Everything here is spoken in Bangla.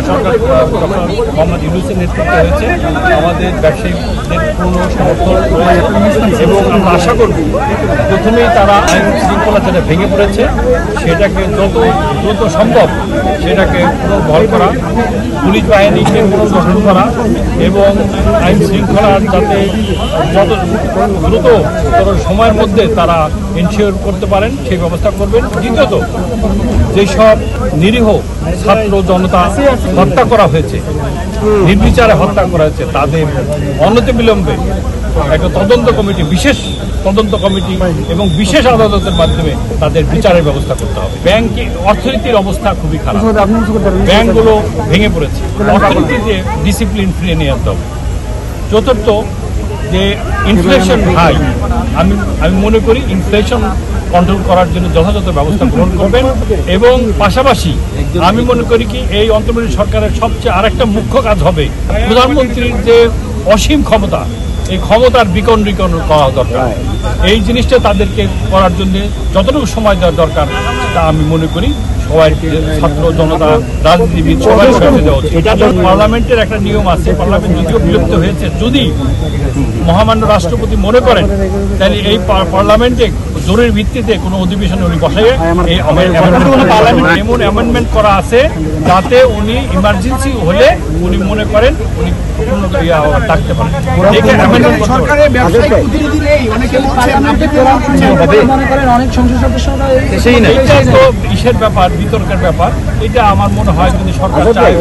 সরকার মোহাম্মদ ইউনূসের নেতৃত্বে হয়েছে আমাদের ব্যবসায়ীদের পূর্ণ সমর্থন এবং আমরা আশা করব প্রথমেই তারা আইন শৃঙ্খলা যেটা ভেঙে পড়েছে সেটাকে যত দ্রুত সম্ভব সেটাকে পুনর্বহাল করা, পুলিশ বাহিনীকে পুনর্গঠন করা এবং আইন শৃঙ্খলা যাতে যত দ্রুততর সময়ের মধ্যে তারা এনশিওর করতে পারেন সেই ব্যবস্থা করবেন। দ্বিতীয়ত যেসব নিরীহ ছাত্র জনতা হত্যা করা হয়েছে, নির্বিচারে হত্যা করা হয়েছে, তাদের অনতিবিলম্বে একটা তদন্ত কমিটি, বিশেষ তদন্ত কমিটি এবং বিশেষ আদালতের মাধ্যমে তাদের বিচারের ব্যবস্থা করতে হবে। ব্যাংকে অর্থনীতির অবস্থা খুবই খারাপ, ব্যাংকগুলো ভেঙে পড়েছে, অর্থনীতিতে ডিসিপ্লিন ফিরিয়ে নিয়ে আসতে হবে। চতুর্থ, যে ইনফ্লেশন হাই, আমি মনে করি ইনফ্লেশন কন্ট্রোল করার জন্য যথাযথ ব্যবস্থা গ্রহণ করবেন এবং পাশাপাশি আমি মনে করি কি এই অন্তর্বর্তী সরকারের সবচেয়ে আরেকটা মুখ্য কাজ হবে প্রধানমন্ত্রীর যে অসীম ক্ষমতা, এই ক্ষমতার বিকেন্দ্রীকরণ করা দরকার। এই জিনিসটা তাদেরকে করার জন্য যতটুকু সময় দেওয়া দরকার তা আমি মনে করি সবাই, ছাত্র জনতা, রাজনীতিবিদ সবাই সময় দেওয়া উচিত। এটা পার্লামেন্টের একটা নিয়ম আছে, পার্লামেন্ট যদিও বিলুপ্ত হয়েছে, যদি মহামান্য রাষ্ট্রপতি মনে করেন তাহলে এই পার্লামেন্টে জরুরি ভিত্তিতে কোনো অধিবেশনে উনি বসে এই পার্লামেন্ট এমন অ্যামেন্ডমেন্ট করা আছে যাতে উনি ইমার্জেন্সি হলে উনি মনে করেন উনি ডাকতে পারেন। ইসের ব্যাপার, বিতর্কের ব্যাপার, এটা আমার মনে হয় যদি সরকার চায়।